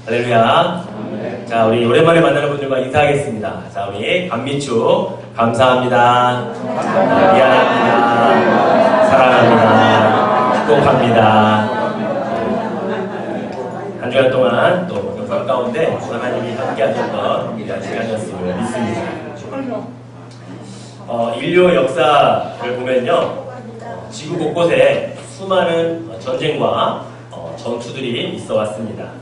할렐루야. 자, 우리 오랜만에 만나는 분들과 인사하겠습니다. 자, 우리 감미추 감사합니다. 미안합니다. 사랑합니다. 축복합니다. 한 주간 동안 또 영상 가운데 하나님이 함께 하셨던 귀한 시간이었음을 믿습니다. 인류 역사를 보면요, 지구 곳곳에 수많은 전쟁과 전투들이 있어 왔습니다.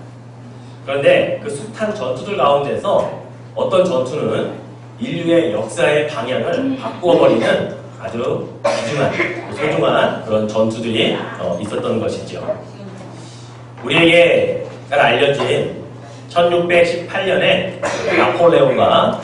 그런데 그 숱한 전투들 가운데서 어떤 전투는 인류의 역사의 방향을 바꾸어버리는 아주 귀중한, 소중한 그런 전투들이 있었던 것이죠. 우리에게 잘 알려진 1618년에 나폴레옹과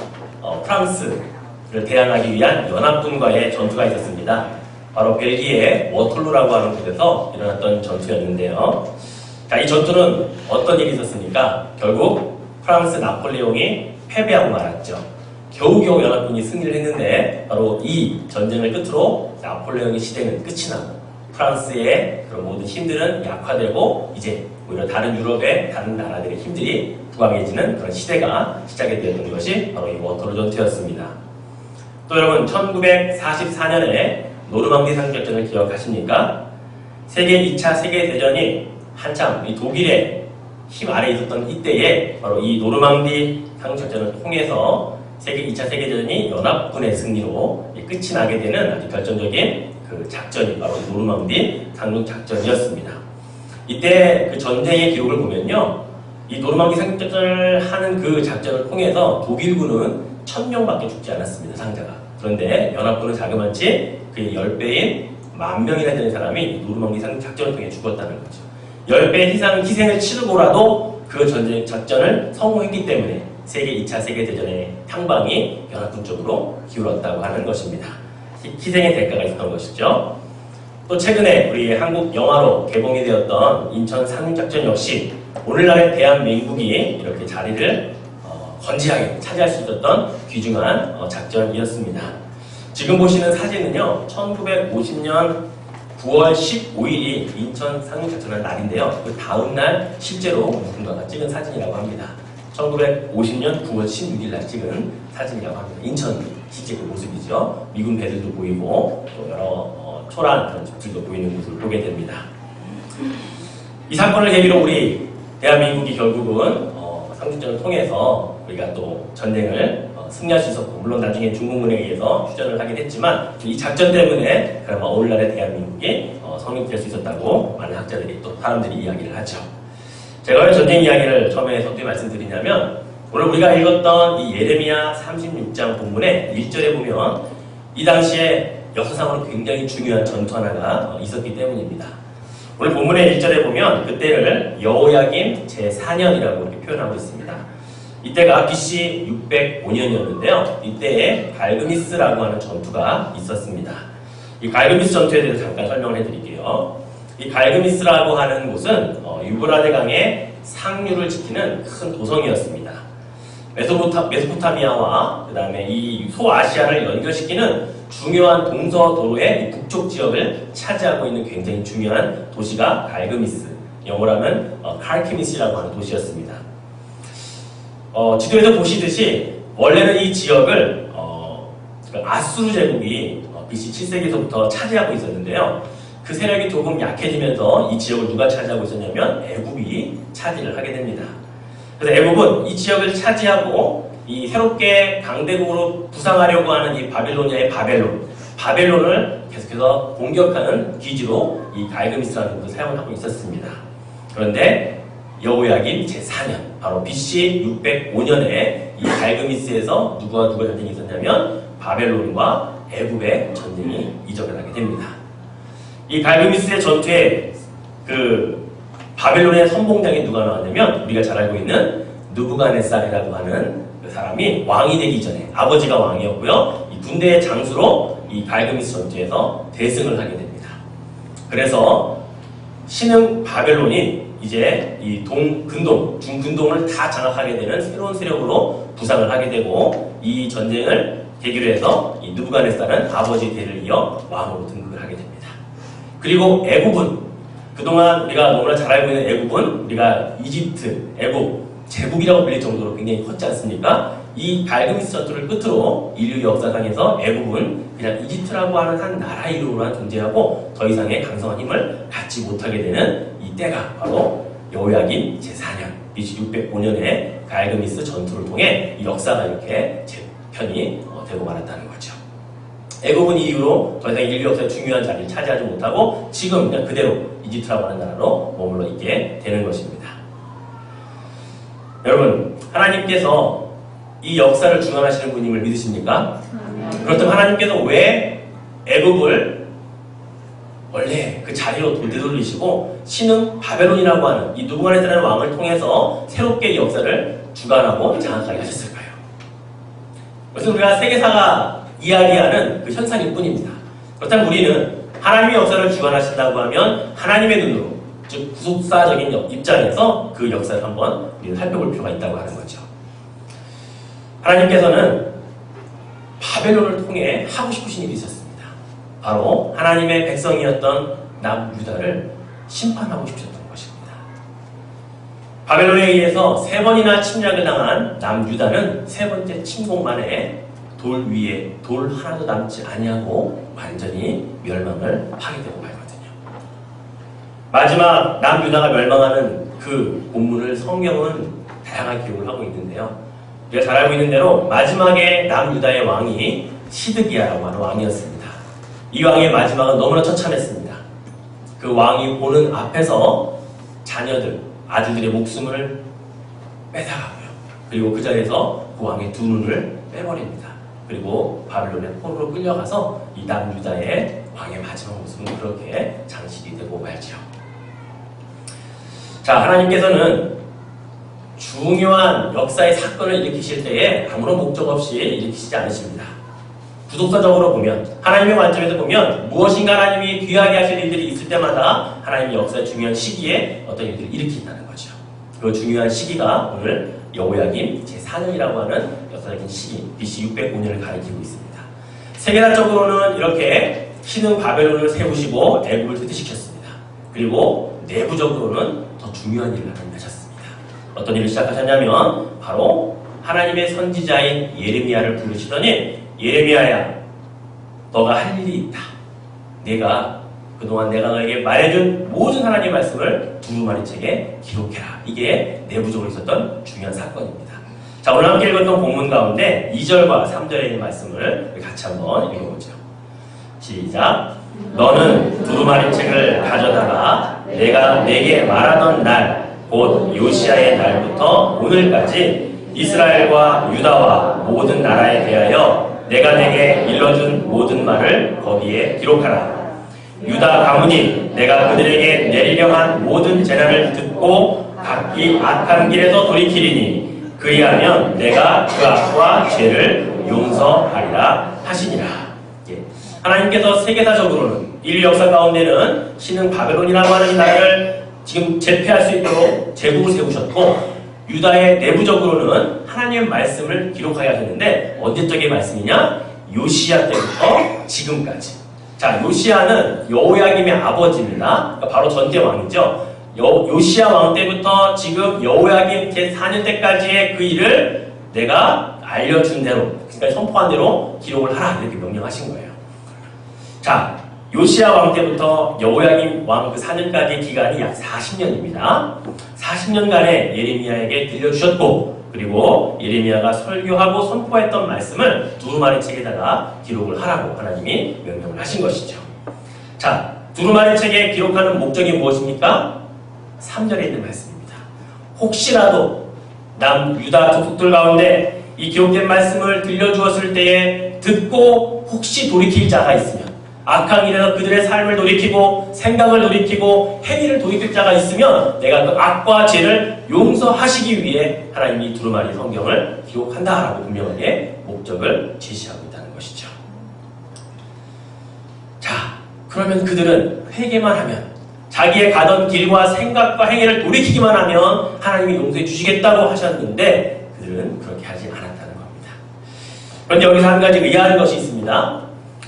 프랑스를 대항하기 위한 연합군과의 전투가 있었습니다. 바로 벨기에 워털루라고 하는 곳에서 일어났던 전투였는데요. 자, 이 전투는 어떤 일이 있었습니까? 결국 프랑스 나폴레옹이 패배하고 말았죠. 겨우겨우 연합군이 승리를 했는데 바로 이 전쟁을 끝으로 나폴레옹의 시대는 끝이 나고 프랑스의 그런 모든 힘들은 약화되고 이제 오히려 다른 유럽의 다른 나라들의 힘들이 부강해지는 그런 시대가 시작이 되었던 것이 바로 이 워털루 전투였습니다. 또 여러분 1944년에 노르망디 상륙작전을 기억하십니까? 세계 2차 세계대전이 한참 이 독일의 힘 아래에 있었던 이때에 바로 이 노르망디 상륙작전을 통해서 세계 2차 세계대전이 연합군의 승리로 끝이 나게 되는 아주 결정적인 그 작전이 바로 노르망디 상륙작전이었습니다. 이때 그 전쟁의 기록을 보면요, 이 노르망디 상륙작전을 하는 그 작전을 통해서 독일군은 1000명밖에 죽지 않았습니다, 상자가. 그런데 연합군은 자그마치 그 10배인 10,000명이나 되는 사람이 노르망디 상륙작전을 통해 죽었다는 거죠. 10배 희생을 치르고라도 그 전쟁 작전을 성공했기 때문에 세계 2차 세계대전의 향방이 연합군 쪽으로 기울었다고 하는 것입니다. 희생의 대가가 있었던 것이죠. 또 최근에 우리 한국 영화로 개봉이 되었던 인천 상륙작전 역시 오늘날의 대한민국이 이렇게 자리를 건지하게 차지할 수 있었던 귀중한 작전이었습니다. 지금 보시는 사진은요, 1950년 9월 15일이 인천 상륙작전의 날인데요. 그 다음날 실제로 누군가가 찍은 사진이라고 합니다. 1950년 9월 16일 날 찍은 사진이라고 합니다. 인천 실제 그 모습이죠. 미군 배들도 보이고 또 여러 초라한 그런 집들도 보이는 모습을 보게 됩니다. 이 사건을 계기로 우리 대한민국이 결국은 상륙작전을 통해서 우리가 또 전쟁을 승리할 수 있었고, 물론 나중에 중국군에 의해서 휴전을 하긴 했지만 이 작전 때문에 그나마 오늘날의 대한민국이 성립될 수 있었다고 많은 학자들이 또 사람들이 이야기를 하죠. 제가 왜 전쟁 이야기를 처음에 서두에 말씀드리냐면, 오늘 우리가 읽었던 이 예레미야 36장 본문의 1절에 보면 이 당시에 역사상으로 굉장히 중요한 전투 하나가 있었기 때문입니다. 오늘 본문의 1절에 보면 그때를 여호야김 제4년이라고 이렇게 표현하고 있습니다. 이때가 BC 605년이었는데요. 이때에 갈그미스라고 하는 전투가 있었습니다. 이 갈그미스 전투에 대해서 잠깐 설명을 해드릴게요. 이 갈그미스라고 하는 곳은 유브라데 강의 상류를 지키는 큰 도성이었습니다. 메소포타미아와 그 다음에 이 소아시아를 연결시키는 중요한 동서도로의 북쪽 지역을 차지하고 있는 굉장히 중요한 도시가 갈그미스, 영어로 하면 칼키미스라고 하는 도시였습니다. 지도에서 보시듯이 원래는 이 지역을 아수르 제국이 BC 7세기부터 차지하고 있었는데요. 그 세력이 조금 약해지면서 이 지역을 누가 차지하고 있었냐면 애굽이 차지를 하게 됩니다. 그래서 애굽은 이 지역을 차지하고 이 새롭게 강대국으로 부상하려고 하는 이 바빌로니아의 바벨론을 계속해서 공격하는 기지로 이 갈그미스라는 곳을 사용하고 있었습니다. 그런데 여호야김 제4년, 바로 BC 605년에 이 갈그미스에서 누가 전쟁이 있었냐면 바벨론과 애굽의 전쟁이 이적을 하게 됩니다. 이 갈그미스의 전투에 그 바벨론의 선봉장에 누가 나왔냐면 우리가 잘 알고 있는 느부갓네살이라고 하는 그 사람이 왕이 되기 전에 아버지가 왕이었고요. 이 군대의 장수로 이 갈그미스 전투에서 대승을 하게 됩니다. 그래서 신흥 바벨론이 이제 이 중근동을 다 장악하게 되는 새로운 세력으로 부상을 하게 되고, 이 전쟁을 계기로 해서 이 느부갓네살은 아버지의 대를 이어 왕으로 등극을 하게 됩니다. 그리고 애굽은 그동안 우리가 너무나 잘 알고 있는 애굽은 우리가 이집트, 애굽 제국이라고 불릴 정도로 굉장히 컸지 않습니까? 이 발그미스 전투를 끝으로 인류 역사상에서 애굽은 그냥 이집트라고 하는 한 나라 이름으로만 존재하고 더 이상의 강성한 힘을 갖지 못하게 되는 이 때가 바로 여호야김 제4년 BC 605년에 발그미스 전투를 통해 이 역사가 이렇게 재편이 되고 말았다는 거죠. 애굽은 이 이후로 더 이상 인류 역사의 중요한 자리를 차지하지 못하고 지금 그냥 그대로 이집트라고 하는 나라로 머물러 있게 되는 것입니다. 여러분, 하나님께서 이 역사를 주관하시는 분임을 믿으십니까? 그렇다면 하나님께서 왜 애굽을 원래 그 자리로 되돌리시고 신흥 바벨론이라고 하는 이 누부갓네살이라는 왕을 통해서 새롭게 이 역사를 주관하고 장악하게 하셨을까요? 그것은 우리가 세계사가 이야기하는 그 현상일 뿐입니다. 그렇다면 우리는 하나님의 역사를 주관하신다고 하면 하나님의 눈으로, 즉 구속사적인 입장에서 그 역사를 한번 우리는 살펴볼 필요가 있다고 하는 거죠. 하나님께서는 바벨론을 통해 하고 싶으신 일이 있었습니다. 바로 하나님의 백성이었던 남유다를 심판하고 싶으셨던 것입니다. 바벨론에 의해서 3번이나 침략을 당한 남유다는 3번째 침공 만에 돌 위에 돌 하나도 남지 아니하고 완전히 멸망을 하게 되고 말거든요. 마지막 남유다가 멸망하는 그 본문을 성경은 다양하게 기록을 하고 있는데요. 우리가 잘 알고 있는 대로 마지막에 남유다의 왕이 시드기야라고 하는 왕이었습니다. 이 왕의 마지막은 너무나 처참했습니다. 그 왕이 보는 앞에서 자녀들, 아들들의 목숨을 뺏어가고요. 그리고 그 자리에서 그 왕의 2눈을 빼버립니다. 그리고 바벨론의 포로로 끌려가서 이 남유다의 왕의 마지막 모습은 그렇게 장식이 되고 말지요. 자, 하나님께서는 중요한 역사의 사건을 일으키실 때에 아무런 목적 없이 일으키시지 않으십니다. 구속사적으로 보면, 하나님의 관점에서 보면 무엇인가 하나님이 귀하게 하실 일들이 있을 때마다 하나님의 역사의 중요한 시기에 어떤 일들을 일으킨다는 거죠. 그 중요한 시기가 오늘 여호야김 제4년이라고 하는 역사적인 시기, BC 605년을 가리키고 있습니다. 세계사적으로는 이렇게 신흥 바벨론을 세우시고 애굽을 쇠퇴시켰습니다. 그리고 내부적으로는 더 중요한 일을 하셨습니다. 어떤 일을 시작하셨냐면 바로 하나님의 선지자인 예레미야를 부르시더니 예레미야야, 너가 할 일이 있다. 그동안 내가 너에게 말해준 모든 하나님의 말씀을 두루마리 책에 기록해라. 이게 내부적으로 있었던 중요한 사건입니다. 자, 오늘 함께 읽었던 본문 가운데 2절과 3절에 있는 말씀을 같이 한번 읽어보죠. 시작. 너는 두루마리 책을 가져다가 내가 내게 말하던 날, 곧 요시야의 날부터 오늘까지 이스라엘과 유다와 모든 나라에 대하여 내가 내게 일러준 모든 말을 거기에 기록하라. 유다 가문이 내가 그들에게 내리려 한 모든 재난을 듣고 각기 악한 길에서 돌이키리니 그리하면 내가 그 악과 죄를 용서하리라 하시니라. 하나님께서 세계사적으로는 인류 역사 가운데는 신흥 바벨론이라고 하는 나라를 지금 제패할 수 있도록 제국을 세우셨고 유다의 내부적으로는 하나님의 말씀을 기록하게 하셨는데 언제적인 말씀이냐? 요시야 때부터 지금까지. 자, 요시야는 여호야김의 아버지입니다. 그러니까 바로 전대 왕이죠. 요시야 왕 때부터 지금 여호야김 제4년 때까지의 그 일을 내가 알려준 대로, 그러니까 선포한 대로 기록을 하라 이렇게 명령하신 거예요. 자, 요시야 왕 때부터 여호야김 왕 그 4년까지의 기간이 약 40년입니다. 40년간의 예레미야에게 들려주셨고 그리고 예레미야가 설교하고 선포했던 말씀을 두루마리 책에다가 기록을 하라고 하나님이 명령을 하신 것이죠. 자, 두루마리 책에 기록하는 목적이 무엇입니까? 3절에 있는 말씀입니다. 혹시라도 남유다 족속들 가운데 이 기록된 말씀을 들려주었을 때에 듣고 혹시 돌이킬 자가 있으면 악한 길에서 그들의 삶을 돌이키고 생각을 돌이키고 행위를 돌이킬 자가 있으면 내가 그 악과 죄를 용서하시기 위해 하나님이 두루마리 성경을 기록한다라고 분명하게 목적을 제시하고 있다는 것이죠. 자, 그러면 그들은 회개만 하면 자기의 가던 길과 생각과 행위를 돌이키기만 하면 하나님이 용서해 주시겠다고 하셨는데 그들은 그렇게 하지 않았다는 겁니다. 그런데 여기서 한 가지 의아한 것이 있습니다.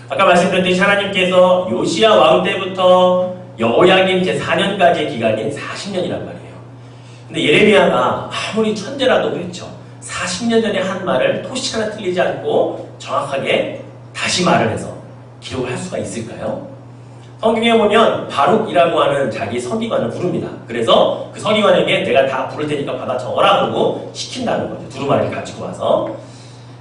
아까 말씀드렸듯이 하나님께서 요시야 왕 때부터 여호야김 제4년까지의 기간이 40년이란 말이에요. 근데 예레미야가 아무리 천재라도 그랬죠. 40년 전에 한 말을 토시 하나 틀리지 않고 정확하게 다시 말을 해서 기록을 할 수가 있을까요? 성경에 보면 바룩이라고 하는 자기 서기관을 부릅니다. 그래서 그 서기관에게 내가 다 부를 테니까 받아 적어라 그러고 시킨다는 거죠. 두루마리를 가지고 와서.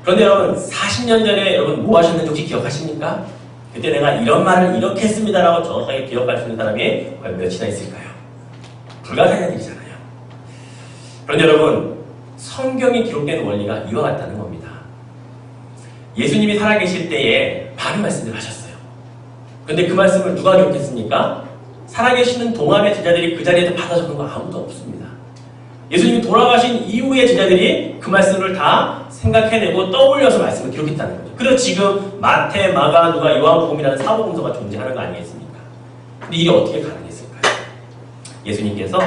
그런데 여러분 40년 전에 여러분 뭐 하셨는지 혹시 기억하십니까? 그때 내가 이런 말을 이렇게 했습니다라고 정확하게 기억할 수 있는 사람이 과연 몇이나 있을까요? 불가능한 일이잖아요. 그런데 여러분 성경에 기록된 원리가 이와 같다는 겁니다. 예수님이 살아계실 때에 많은 말씀들을 하셨어요. 그런데 그 말씀을 누가 기록했습니까? 살아계시는 동안의 제자들이 그 자리에서 받아 적은 거 아무도 없습니다. 예수님이 돌아가신 이후의 제자들이 그 말씀을 다 생각해내고 떠올려서 말씀을 기록했다는 거죠. 그래서 지금 마태, 마가, 누가, 요한복음이라는 사복음서가 존재하는 거 아니겠습니까? 근데 이게 어떻게 가능했을까요? 예수님께서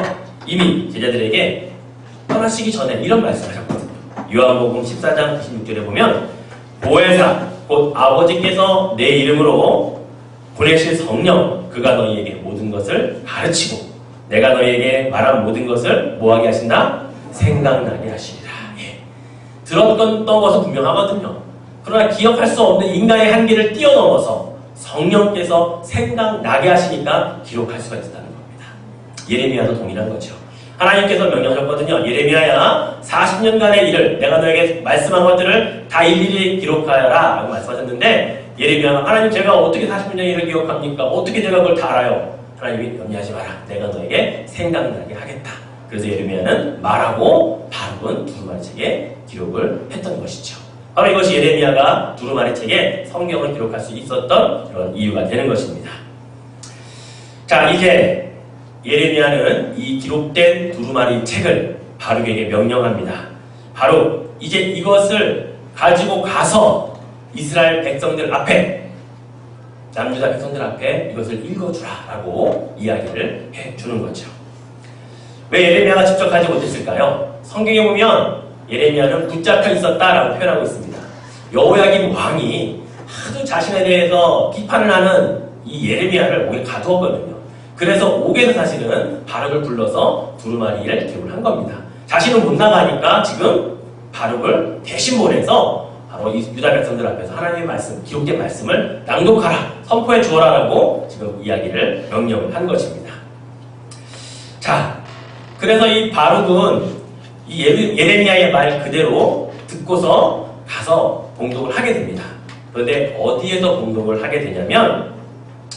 이미 제자들에게 떠나시기 전에 이런 말씀을 하셨거든요. 요한복음 14장 96절에 보면 보혜사 곧 아버지께서 내 이름으로 보내실 성령 그가 너희에게 모든 것을 가르치고 내가 너희에게 말한 모든 것을 뭐하게 하신다? 생각나게 하시리라. 예. 들었던 것은 분명하거든요. 그러나 기억할 수 없는 인간의 한계를 뛰어넘어서 성령께서 생각나게 하시니까 기록할 수가 있다는 겁니다. 예레미야도 동일한 거죠. 하나님께서 명령하셨거든요. 예레미야야 40년간의 일을 내가 너에게 말씀한 것들을 다 일일이 기록하여라 라고 말씀하셨는데 예레미야가 하나님 제가 어떻게 40년의 일을 기억합니까? 어떻게 제가 그걸 다 알아요? 하나님이 염려하지 마라. 내가 너에게 생각나게 하겠다. 그래서 예레미야는 말하고 바룩은 두루마리 책에 기록을 했던 것이죠. 바로 이것이 예레미야가 두루마리 책에 성경을 기록할 수 있었던 그런 이유가 되는 것입니다. 자, 이제 예레미야는 이 기록된 두루마리 책을 바룩에게 명령합니다. 바룩, 이제 이것을 가지고 가서 이스라엘 백성들 앞에, 남유다 백성들 앞에 이것을 읽어주라 라고 이야기를 해주는 거죠. 왜 예레미야가 직접 하지 못했을까요? 성경에 보면 예레미야는 붙잡혀 있었다라고 표현하고 있습니다. 여호야김 왕이 하도 자신에 대해서 비판을 하는 이 예레미야를 옥에 가두었거든요. 그래서 옥에서 사실은 바룩을 불러서 두루마리를 기록을 한 겁니다. 자신은 못 나가니까 지금 바룩을 대신 보내서 바로 이 유다 백성들 앞에서 하나님의 말씀, 기록된 말씀을 낭독하라, 선포해 주어라라고 지금 이야기를 명령을 한 것입니다. 자, 그래서 이 바룩은 이 예레미야의 말 그대로 듣고서 가서 봉독을 하게 됩니다. 그런데 어디에서 봉독을 하게 되냐면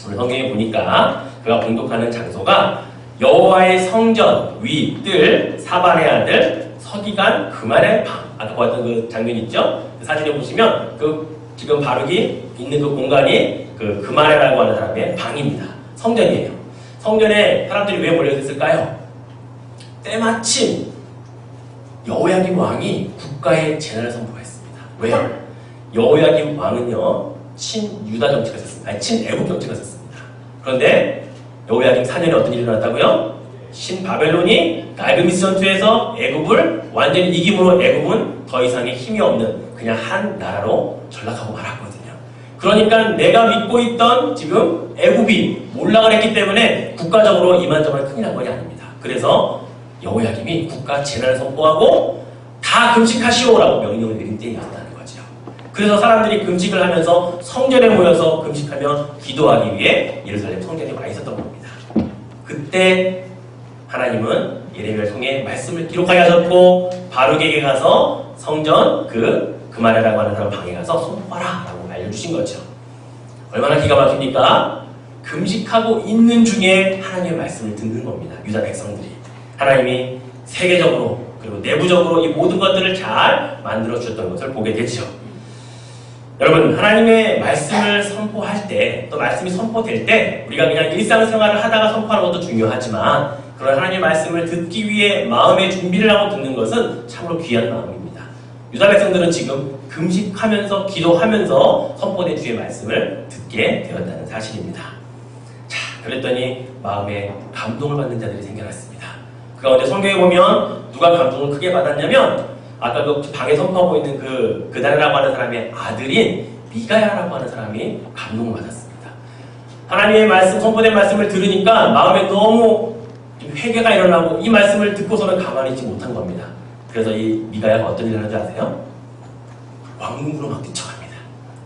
오늘 성경에 보니까 그가 봉독하는 장소가 여호와의 성전 위 뜰 사반의 아들 서기관 그말의 방. 아까 보았던 그 장면 있죠? 그 사진에 보시면 그 지금 바룩이 있는 그 공간이 그 그말이라고 하는 사람의 방입니다. 성전이에요. 성전에 사람들이 왜 몰려있을까요? 때마침 여호야김 왕이 국가의 재난을 선포했습니다. 왜요? 여호야김 왕은요 친유다 정치가 있었습니다. 아니 친애국 정치가 있었습니다. 그런데 여호야김 4년에 어떤 일이 일어났다고요? 신바벨론이 갈그미스 전투에서 애굽을 완전히 이김으로 애굽은 더 이상의 힘이 없는 그냥 한 나라로 전락하고 말았거든요. 그러니까 내가 믿고 있던 지금 애굽이 몰락을 했기 때문에 국가적으로 이만저만 큰일 난 것이 아닙니다. 그래서 여호야김이 국가 재난을 선포하고 다 금식하시오라고 명령을 내린 때였다는 거죠. 그래서 사람들이 금식을 하면서 성전에 모여서 금식하며 기도하기 위해 예루살렘 성전에 와 있었던 겁니다. 그때 하나님은 예레미야를 통해 말씀을 기록하게 하셨고 바룩에게 가서 성전 그말이라고 하는 사람 방에 가서 선포하라 라고 알려주신 거죠. 얼마나 기가 막힙니까? 금식하고 있는 중에 하나님의 말씀을 듣는 겁니다. 유다 백성들이. 하나님이 세계적으로 그리고 내부적으로 이 모든 것들을 잘 만들어 주셨던 것을 보게 되죠. 여러분 하나님의 말씀을 선포할 때 또 말씀이 선포될 때 우리가 그냥 일상생활을 하다가 선포하는 것도 중요하지만 그런 하나님의 말씀을 듣기 위해 마음의 준비를 하고 듣는 것은 참으로 귀한 마음입니다. 유다 백성들은 지금 금식하면서 기도하면서 선포된 주의 말씀을 듣게 되었다는 사실입니다. 자, 그랬더니 마음에 감동을 받는 자들이 생겨났습니다. 그 가운데 성경에 보면 누가 감동을 크게 받았냐면 아까 그 방에 선포하고 있는 그달이라고 하는 사람의 아들인 미가야라고 하는 사람이 감동을 받았습니다. 하나님의 말씀, 선포된 말씀을 들으니까 마음에 너무 좀 회개가 일어나고 이 말씀을 듣고서는 가만히 있지 못한 겁니다. 그래서 이 미가야가 어떤 일을 하는지 아세요? 왕궁으로 막 뛰쳐갑니다.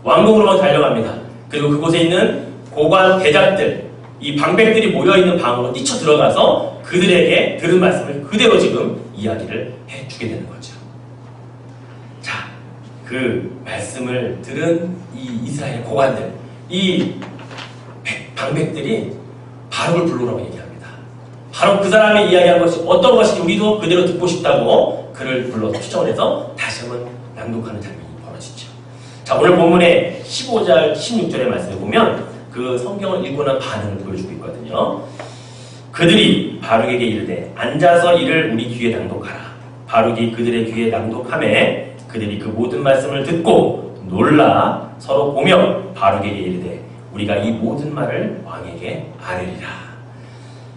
왕궁으로 막 달려갑니다. 그리고 그곳에 있는 고관 대작들, 이 방백들이 모여있는 방으로 뛰쳐 들어가서 그들에게 들은 말씀을 그대로 지금 이야기를 해주게 되는 거죠. 자, 그 말씀을 들은 이 이스라엘 고관들, 이 방백들이 바룩을 불러오라고 얘기합니다. 바로 그 사람이 이야기한 것이 어떤 것인지 우리도 그대로 듣고 싶다고 그를 불러서 추천해서 다시 한번 낭독하는 장면이 벌어지죠. 자, 오늘 본문의 15절, 16절의 말씀을 보면 그 성경을 읽고 난 반응을 보여주고 있거든요. 그들이 바룩에게 이르되 앉아서 이를 우리 귀에 낭독하라. 바룩이 그들의 귀에 낭독하매 그들이 그 모든 말씀을 듣고 놀라 서로 보며 바룩에게 이르되 우리가 이 모든 말을 왕에게 아뢰리라.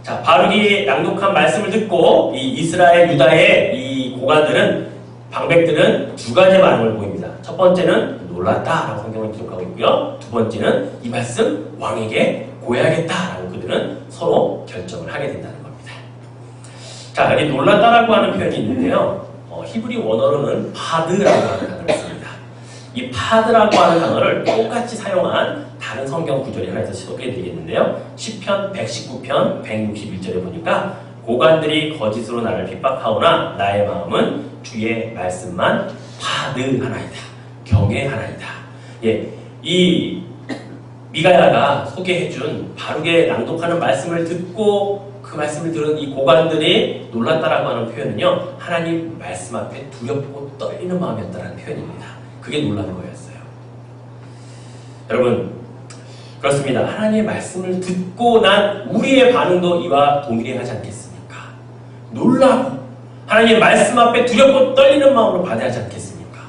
자, 바룩이 낭독한 말씀을 듣고 이 이스라엘 유다의 이 고관들은 방백들은 두 가지 반응을 보입니다. 첫 번째는 놀랐다라고 성경을 기록하고 있고요. 두 번째는 이 말씀 왕에게 고해야겠다라고 그들은 서로 결정을 하게 된다는 겁니다. 자, 여기 놀랐다라고 하는 표현이 있는데요. 히브리 원어로는 파드라고 하는 단어를 씁니다. 이 파드라고 하는 단어를 똑같이 사용한 다른 성경 구절이 하나 있어서 소개해드리겠는데요. 시편 119편 161절에 보니까 고관들이 거짓으로 나를 핍박하오나 나의 마음은 주의 말씀만 파드하나이다. 경외하나이다. 예, 이 미가야가 소개해준 바룩의 낭독하는 말씀을 듣고 그 말씀을 들은 이 고관들이 놀랐다라고 하는 표현은요, 하나님 말씀 앞에 두렵고 떨리는 마음이었다라는 표현입니다. 그게 놀라는 거였어요. 여러분, 그렇습니다. 하나님의 말씀을 듣고 난 우리의 반응도 이와 동일하지 않겠습니까? 놀라고 하나님의 말씀 앞에 두렵고 떨리는 마음으로 받아야 하지 않겠습니까?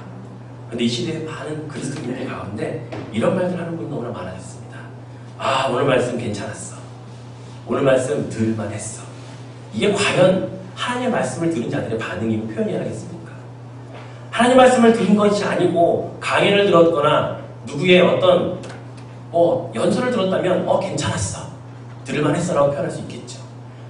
그런데 이 시대의 많은 그리스도인들 가운데 이런 말들 하는 분이 너무나 많아졌습니다. 아, 오늘 말씀 괜찮았어. 오늘 말씀 들을만 했어. 이게 과연 하나님의 말씀을 들은 자들의 반응이고 표현이 하겠습니까? 하나님의 말씀을 들은 것이 아니고 강연을 들었거나 누구의 어떤 연설을 들었다면 괜찮았어. 들을만 했어 라고 표현할 수 있겠죠.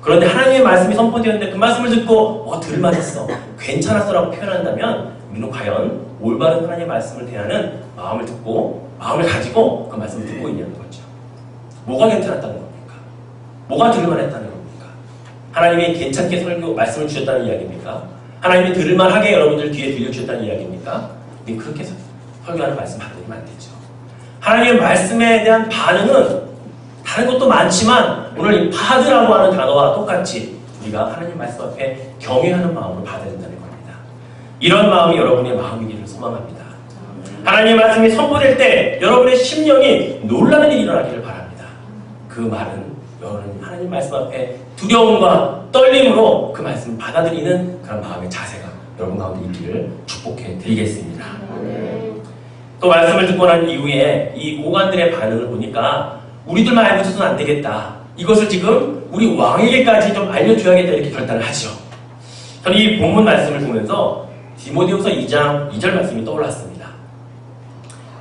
그런데 하나님의 말씀이 선포되었는데 그 말씀을 듣고 들을만 했어. 괜찮았어 라고 표현한다면 우리는 과연 올바른 하나님의 말씀을 대하는 마음을 듣고 마음을 가지고 그 말씀을 듣고 있냐는 거죠. 뭐가 괜찮았다는 겁니까? 뭐가 들을만 했다는 겁니까? 하나님이 괜찮게 설교 말씀을 주셨다는 이야기입니까? 하나님이 들을만하게 여러분들 뒤에 들려주셨다는 이야기입니까? 그렇게 설교하는 말씀 받으면 안 되죠. 하나님의 말씀에 대한 반응은 다른 것도 많지만 오늘 이 파드라고 하는 단어와 똑같이 우리가 하나님 말씀 앞에 경외하는 마음을 받아야 된다는 겁니다. 이런 마음이 여러분의 마음이기를 소망합니다. 하나님의 말씀이 선포될 때 여러분의 심령이 놀라는 일이 일어나기를 바랍니다. 그 말은 여러분 하나님 말씀 앞에 두려움과 떨림으로 그 말씀을 받아들이는 그런 마음의 자세가 여러분 가운데 있기를 축복해 드리겠습니다. 또 말씀을 듣고 난 이후에 이 고관들의 반응을 보니까 우리들만 알고 있어서는 안 되겠다. 이것을 지금 우리 왕에게까지 좀 알려줘야겠다 이렇게 결단을 하죠. 저는 이 본문 말씀을 보면서 디모데후서 2장 2절 말씀이 떠올랐습니다.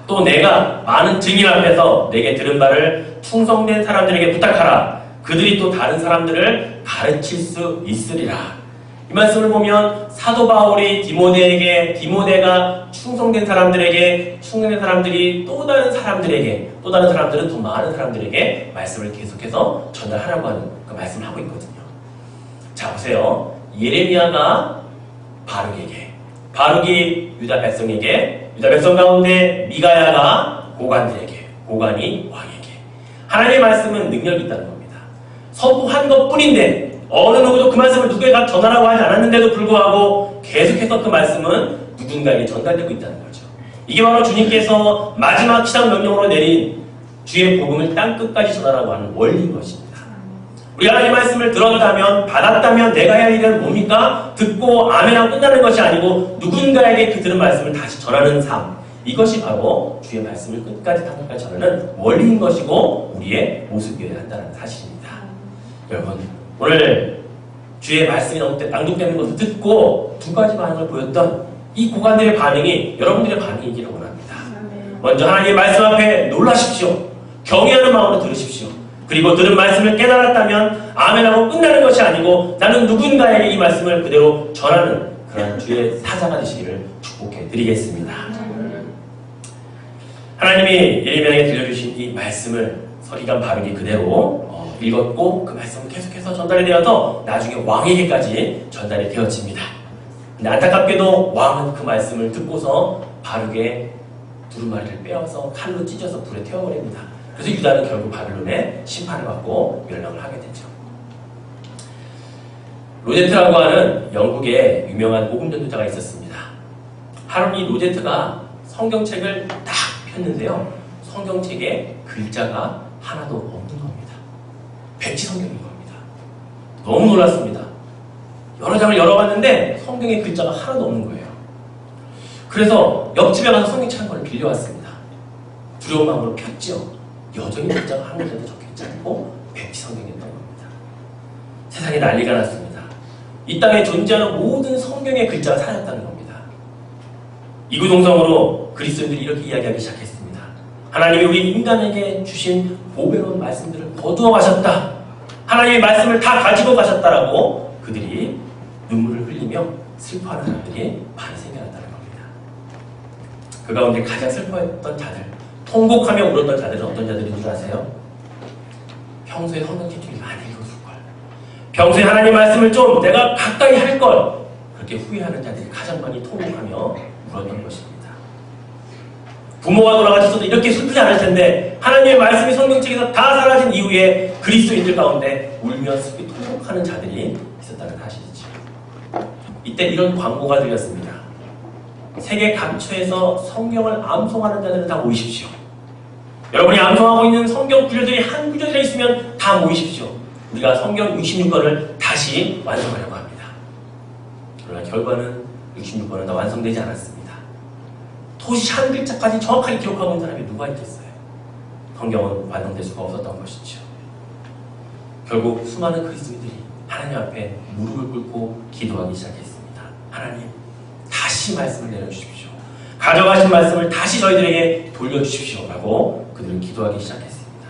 또 내가 많은 증인 앞에서 내게 들은 바를 충성된 사람들에게 부탁하라. 그들이 또 다른 사람들을 가르칠 수 있으리라. 이 말씀을 보면 사도 바울이 디모데에게, 디모데가 충성된 사람들에게, 충성된 사람들이 또 다른 사람들에게, 또 다른 사람들은 더 많은 사람들에게 말씀을 계속해서 전달하라고 하는 그 말씀을 하고 있거든요. 자, 보세요. 예레미야가 바룩에게, 바룩이 유다 백성에게, 유다 백성 가운데 미가야가 고관들에게, 고관이 왕에게. 하나님의 말씀은 능력이 있다는 겁니다. 선포한 것 뿐인데 어느 누구도 그 말씀을 누구에게 전하라고 하지 않았는데도 불구하고 계속해서 그 말씀은 누군가에게 전달되고 있다는 거죠. 이게 바로 주님께서 마지막 시작 명령으로 내린 주의 복음을 땅끝까지 전하라고 하는 원리인 것입니다. 우리가 하나님의 말씀을 들었다면, 받았다면 내가 해야 할 일은 뭡니까? 듣고 아멘하고 끝나는 것이 아니고 누군가에게 그 들은 말씀을 다시 전하는 삶. 이것이 바로 주의 말씀을 끝까지 땅끝까지 전하는 원리인 것이고 우리의 모습이어야 한다는 사실입니다. 여러분, 오늘 주의 말씀이 낭독되는 것을 듣고 두 가지 반응을 보였던 이 고관들의 반응이 여러분들의 반응이기를 원합니다. 먼저 하나님의 말씀 앞에 놀라십시오. 경외하는 마음으로 들으십시오. 그리고 들은 말씀을 깨달았다면 아멘하고 끝나는 것이 아니고 나는 누군가에게 이 말씀을 그대로 전하는 그런 주의 사자가 되시기를 축복해 드리겠습니다. 하나님이 예레미야에게 들려주신 이 말씀을 서기관 바룩이 그대로 읽었고 그 말씀은 계속해서 전달이 되어서 나중에 왕에게까지 전달이 되어집니다. 근데 안타깝게도 왕은 그 말씀을 듣고서 바룩의 두루마리를 빼어서 칼로 찢어서 불에 태워버립니다. 그래서 유다는 결국 바빌론의 심판을 받고 멸망을 하게 되죠. 로제트라고 하는 영국의 유명한 복음 전도자가 있었습니다. 하루는 이 로제트가 성경책을 딱 폈는데요. 성경책에 글자가 하나도 없는 겁니다. 백지 성경인 겁니다. 너무 놀랐습니다. 여러 장을 열어봤는데 성경에 글자가 하나도 없는 거예요. 그래서 옆집에 가서 성경책 한 권을 빌려왔습니다. 두려운 마음으로 폈죠. 여전히 글자가 한 글자도 적혀있지 않고 백지 성경이었던 겁니다. 세상에 난리가 났습니다. 이 땅에 존재하는 모든 성경의 글자가 사라졌다는 겁니다. 이구동성으로 그리스도인들이 이렇게 이야기하기 시작했습니다. 하나님이 우리 인간에게 주신 보배로운 말씀들을 거두어 가셨다. 하나님의 말씀을 다 가지고 가셨다라고 그들이 눈물을 흘리며 슬퍼하는 사람들이 많이 생겨났다는 겁니다. 그 가운데 가장 슬퍼했던 자들, 통곡하며 울었던 자들은 어떤 자들인 줄 아세요? 평소에 성경책을 많이 읽었을걸. 평소에 하나님 말씀을 좀 내가 가까이 할걸. 그렇게 후회하는 자들이 가장 많이 통곡하며 울었던 것입니다. 부모가 돌아가셔서도 이렇게 슬프지 않을 텐데 하나님의 말씀이 성경책에서 다 사라진 이후에 그리스도인들 가운데 울며 슬피 통곡하는 자들이 있었다는 사실이죠. 이때 이런 광고가 들렸습니다. 세계 각처에서 성경을 암송하는 자들은 다 모이십시오. 여러분이 암송하고 있는 성경 구절들이 한 구절에 있으면 다 모이십시오. 우리가 성경 66권을 다시 완성하려고 합니다. 그러나 결과는 66권은 다 완성되지 않았습니다. 도시 한 글자까지 정확하게 기록하고 있는 사람이 누가 있겠어요? 성경은 완성될 수가 없었던 것이죠. 결국 수많은 그리스도인들이 하나님 앞에 무릎을 꿇고 기도하기 시작했습니다. 하나님, 다시 말씀을 내려주십시오. 가져가신 말씀을 다시 저희들에게 돌려주십시오. 라고 그들은 기도하기 시작했습니다.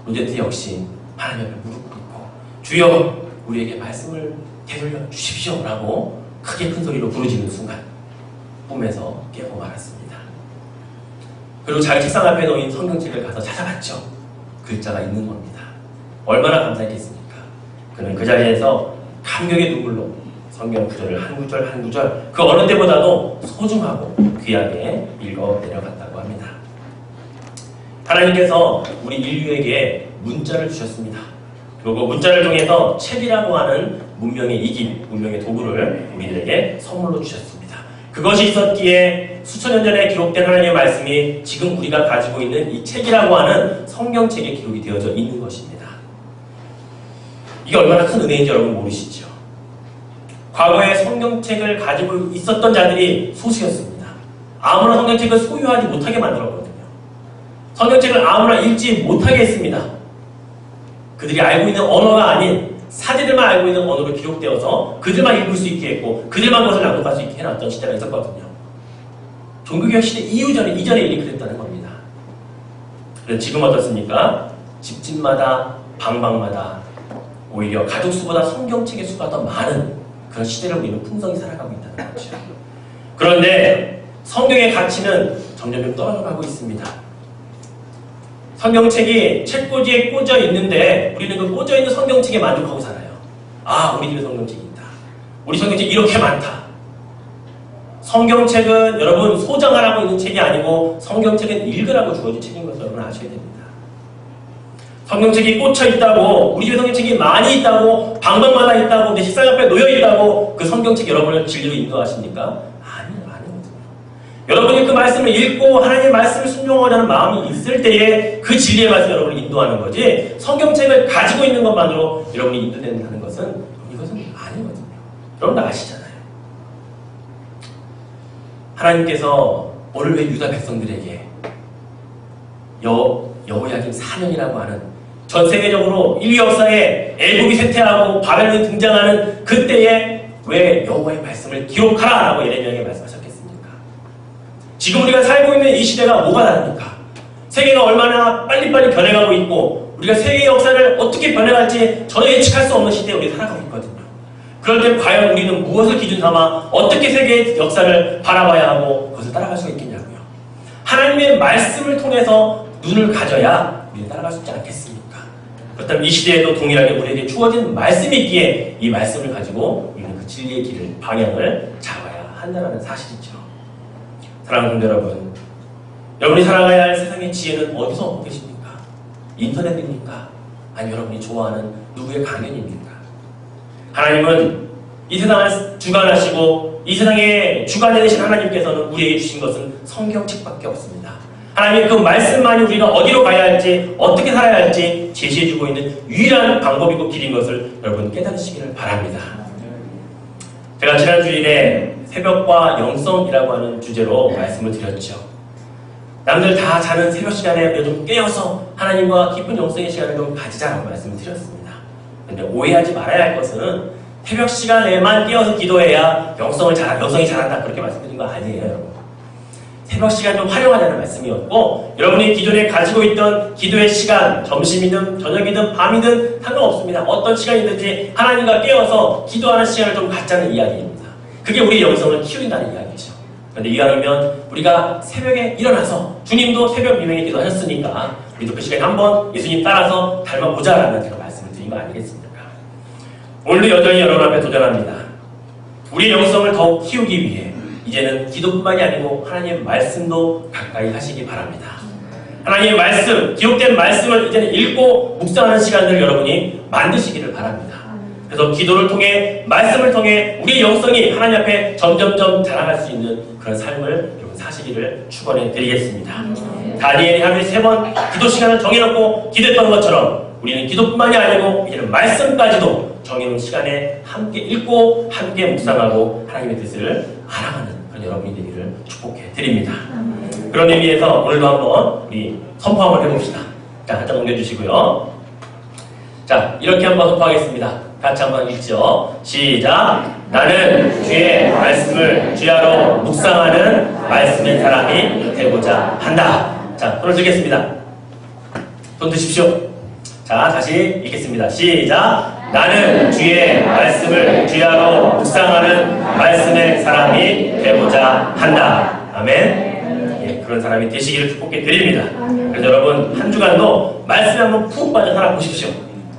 로제트 역시 하나님 앞에 무릎 꿇고 주여 우리에게 말씀을 되돌려 주십시오. 라고 크게 큰 소리로 부르짖는 순간 꿈에서 깨고 말았습니다. 그리고 자기 책상 앞에 놓인 성경책을 가서 찾아봤죠. 글자가 있는 겁니다. 얼마나 감사했겠습니까? 그는 그 자리에서 감격의 눈물로 성경 구절을 한 구절 한 구절 그 어느 때보다도 소중하고 귀하게 읽어 내려갔다고 합니다. 하나님께서 우리 인류에게 문자를 주셨습니다. 그리고 문자를 통해서 책이라고 하는 문명의 이기, 문명의 도구를 우리들에게 선물로 주셨습니다. 그것이 있었기에 수천 년 전에 기록된 하나님의 말씀이 지금 우리가 가지고 있는 이 책이라고 하는 성경책에 기록이 되어져 있는 것입니다. 이게 얼마나 큰 은혜인지 여러분 모르시죠? 과거에 성경책을 가지고 있었던 자들이 소수였습니다. 아무나 성경책을 소유하지 못하게 만들었거든요. 성경책을 아무나 읽지 못하게 했습니다. 그들이 알고 있는 언어가 아닌 사제들만 알고 있는 언어로 기록되어서 그들만 읽을 수 있게 했고 그들만 그것을 낭독할 수 있게 해놨던 시대가 있었거든요. 종교개혁 시대 이전에 일이 그랬다는 겁니다. 그런데 지금 어떻습니까? 집집마다 방방마다 오히려 가족 수보다 성경책의 수가 더 많은 그런 시대를 우리는 풍성히 살아가고 있다는 거죠. 그런데 성경의 가치는 점점 떨어져가고 있습니다. 성경책이 책꽂이에 꽂혀 있는데 우리는 그 꽂혀 있는 성경책에 만족하고 살아요. 아, 우리 집에 성경책이 있다. 우리 성경책이 이렇게 많다. 성경책은 여러분 소장하라고 있는 책이 아니고 성경책은 읽으라고 주어진 책인 것을 여러분 아셔야 됩니다. 성경책이 꽂혀 있다고, 우리 집에 성경책이 많이 있다고, 방방마다 있다고, 내 식상 앞에 놓여 있다고 그 성경책 여러분을 진리로 인도하십니까? 여러분이 그 말씀을 읽고 하나님의 말씀을 순종하고자 하는 마음이 있을 때에 그 진리의 말씀을 여러분을 인도하는 거지 성경책을 가지고 있는 것만으로 여러분이 인도된다는 것은 이것은 아니거든요. 여러분 다 아시잖아요. 하나님께서 오늘 왜 유다 백성들에게 여호야김 4년이라고 하는 전 세계적으로 인류 역사에 애국이 쇠퇴하고 바벨론이 등장하는 그때에 왜 여호와의 말씀을 기록하라라고 예레미야에게 말씀하셨겠습니까? 지금 우리가 살고 있는 이 시대가 뭐가 다릅니까? 세계가 얼마나 빨리빨리 변해가고 있고 우리가 세계의 역사를 어떻게 변해갈지 전혀 예측할 수 없는 시대에 우리 살아가고 있거든요. 그럴 때 과연 우리는 무엇을 기준 삼아 어떻게 세계의 역사를 바라봐야 하고 그것을 따라갈 수가 있겠냐고요. 하나님의 말씀을 통해서 눈을 가져야 우리는 따라갈 수 있지 않겠습니까? 그렇다면 이 시대에도 동일하게 우리에게 주어진 말씀이 있기에 이 말씀을 가지고 우리는 그 진리의 길을, 방향을 잡아야 한다는 사실이죠. 사랑하는 분들 여러분, 여러분이 살아가야 할 세상의 지혜는 어디서 얻고 계십니까? 인터넷입니까? 아니면 여러분이 좋아하는 누구의 강연입니까? 하나님은 이 세상을 주관하시고 이 세상의 주관자 되신 하나님께서는 우리에게 주신 것은 성경책밖에 없습니다. 하나님의 그 말씀만이 우리가 어디로 가야 할지 어떻게 살아야 할지 제시해주고 있는 유일한 방법이고 길인 것을 여러분 깨달으시기를 바랍니다. 제가 지난 주일에 새벽과 영성이라고 하는 주제로 말씀을 드렸죠. 남들 다 자는 새벽 시간에 우리가 좀 깨어서 하나님과 깊은 영성의 시간을 좀 가지자라고 말씀을 드렸습니다. 그런데 오해하지 말아야 할 것은 새벽 시간에만 깨어서 기도해야 영성이 자란다 그렇게 말씀드린 거 아니에요, 여러분. 새벽 시간 좀 활용하자는 말씀이었고, 여러분이 기존에 가지고 있던 기도의 시간, 점심이든 저녁이든 밤이든 상관없습니다. 어떤 시간이든지 하나님과 깨어서 기도하는 시간을 좀 갖자는 이야기입니다. 그게 우리 영성을 키운다는 이야기죠. 그런데 이왕이면 우리가 새벽에 일어나서 주님도 새벽 미명에 기도하셨으니까 우리도 그 시간에 한번 예수님 따라서 닮아보자라는 제가 말씀을 드린 거 아니겠습니까? 오늘도 여전히 여러분 앞에 도전합니다. 우리의 영성을 더욱 키우기 위해 이제는 기도뿐만이 아니고 하나님의 말씀도 가까이 하시기 바랍니다. 하나님의 말씀, 기록된 말씀을 이제는 읽고 묵상하는 시간들을 여러분이 만드시기를 바랍니다. 그래서 기도를 통해, 말씀을 통해 우리의 영성이 하나님 앞에 점점점 자라갈 수 있는 그런 삶을 여러분 사시기를 축원해 드리겠습니다. 다니엘이 하루에 3번 기도 시간을 정해놓고 기도했던 것처럼 우리는 기도뿐만이 아니고 이제는 말씀까지도 정해놓은 시간에 함께 읽고 함께 묵상하고 하나님의 뜻을 알아가는 그런 여러분이 되기를 축복해 드립니다. 그런 의미에서 오늘도 한번 우리 선포 한번 해봅시다. 자, 한장 넘겨주시고요. 자, 이렇게 한번 선포하겠습니다. 같이 한번 읽죠. 시작! 나는 주의 말씀을 주야로 묵상하는 말씀의 사람이 되고자 한다. 자, 손을 들겠습니다. 손 드십시오. 자, 다시 읽겠습니다. 시작! 나는 주의 말씀을 주야로 묵상하는 말씀의 사람이 되고자 한다. 아멘. 예, 그런 사람이 되시기를 축복해 드립니다. 그래서 여러분 한 주간도 말씀에 한번 푹 빠져 살아보십시오.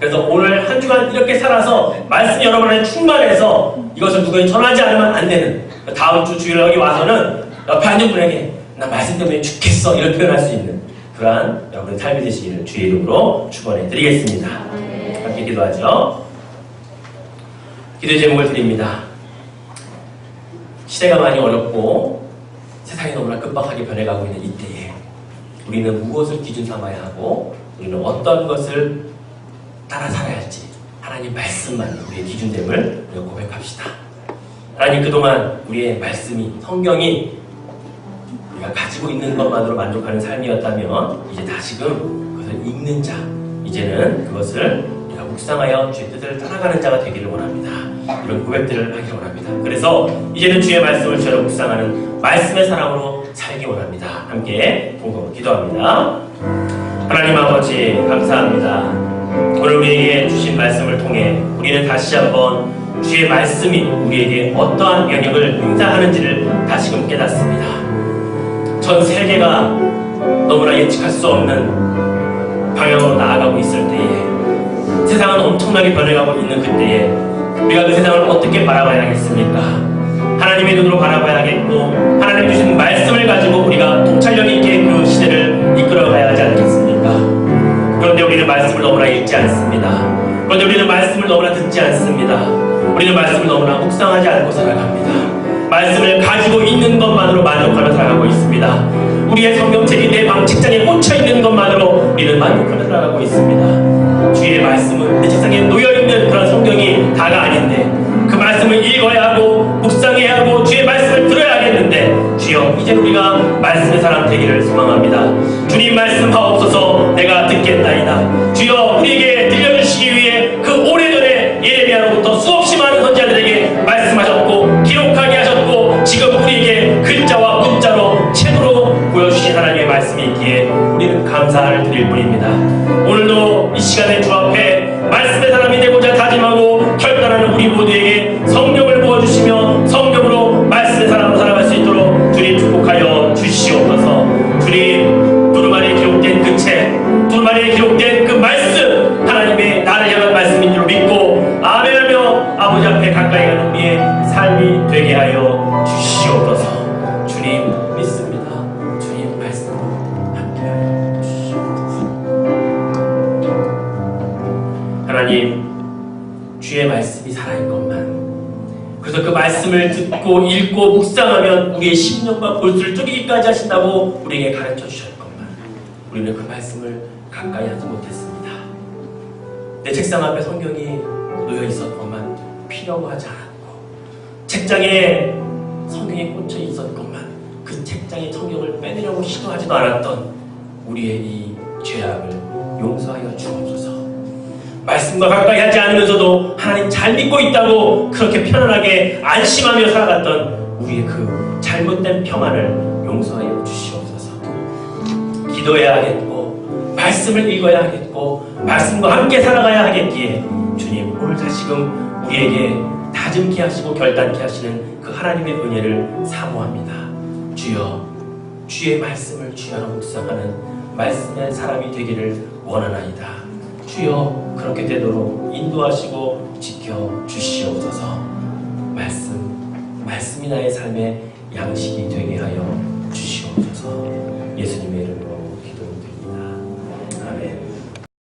그래서 오늘 한 주간 이렇게 살아서 말씀 여러분에 충만해서 이것을 누구에게 전하지 않으면 안 되는, 다음 주 주일 여기 와서는 옆에 앉은 분에게 나 말씀 때문에 죽겠어 이렇게 표현할 수 있는 그러한 여러분의 삶이 되시기를 주의 이름으로 축원해 드리겠습니다. 함께 기도하죠. 기도의 제목을 드립니다. 시대가 많이 어렵고 세상이 너무나 급박하게 변해가고 있는 이때에 우리는 무엇을 기준 삼아야 하고 우리는 어떤 것을 따라 살아야 할지 하나님 말씀만 우리의 기준됨을 우리가 고백합시다. 하나님, 그동안 우리의 말씀이, 성경이 우리가 가지고 있는 것만으로 만족하는 삶이었다면 이제 다시금 그것을 읽는 자, 이제는 그것을 우리가 묵상하여 주의 뜻을 따라가는 자가 되기를 원합니다. 이런 고백들을 하기를 원합니다. 그래서 이제는 주의 말씀을 주로 묵상하는 말씀의 사람으로 살기 원합니다. 함께 동성으로 기도합니다. 하나님 아버지 감사합니다. 오늘 우리에게 주신 말씀을 통해 우리는 다시 한번 주의 말씀이 우리에게 어떠한 영향을 행사하는지를 다시금 깨닫습니다. 전 세계가 너무나 예측할 수 없는 방향으로 나아가고 있을 때에, 세상은 엄청나게 변해가고 있는 그때에 우리가 그 세상을 어떻게 바라봐야겠습니까? 하나님의 눈으로 바라봐야겠고 하나님 주신 말씀을 가지고 우리가 통찰력 있게 그 시대를 이끌어가야 하지 않겠습니까? 그런데 우리는 말씀을 너무나 읽지 않습니다. 그런데 우리는 말씀을 너무나 듣지 않습니다. 우리는 말씀을 너무나 묵상하지 않고 살아갑니다. 말씀을 가지고 있는 것만으로 만족하며 살아가고 있습니다. 우리의 성경책이 내 방 책장에 꽂혀 있는 것만으로 우리는 만족하며 살아가고 있습니다. 주의 말씀은 내 책상에 놓여있는 그런 성경이 다가 아닌데 그 말씀을 읽어야 하고 묵상해야 하고 주의 말씀을 들어야 하겠는데, 주여 이제 우리가 말씀의 사람 되기를 소망합니다. 주님 말씀하옵소서. 내가 듣겠나이다. 주여 우리에게 들려주시기 위해 그 오래전에 예레미야로부터 수없이 많은 선지자들에게 말씀하셨고 기록하게 하셨고 지금 우리에게 글자와 문자로 책으로 보여주신 하나님의 말씀이 있기에 우리는 감사를 드릴 뿐입니다. 오늘도 하여 주시옵소서. 주님 믿습니다. 주님 말씀 함께하여 주시옵소서. 하나님, 주의 말씀이 살아있는 것만, 그래서 그 말씀을 듣고 읽고 묵상하면 우리의 심령과 볼수를 쪼개기까지 하신다고 우리에게 가르쳐 주셨건만 우리는 그 말씀을 가까이 하지 못했습니다. 내 책상 앞에 성경이 놓여 있었건만 피려고 하지 않았고, 책장에 성경이 꽂혀 있었건만 그 책장에 성경을 빼내려고 시도하지도 않았던 우리의 이 죄악을 용서하여 주옵소서. 말씀과 가까이 하지 않으면서도 하나님 잘 믿고 있다고 그렇게 편안하게 안심하며 살아갔던 우리의 그 잘못된 평안을 용서하여 주시옵소서. 기도해야 하겠고 말씀을 읽어야 하겠고 말씀과 함께 살아가야 하겠기에 주님, 오늘 다시금 우리에게 다짐케 하시고 결단케 하시는 그 하나님의 은혜를 사모합니다. 주여, 주의 말씀을 주야로 묵상하는 말씀의 사람이 되기를 원하나이다. 주여, 그렇게 되도록 인도하시고 지켜주시옵소서. 말씀이 나의 삶의 양식이 되게 하여 주시옵소서.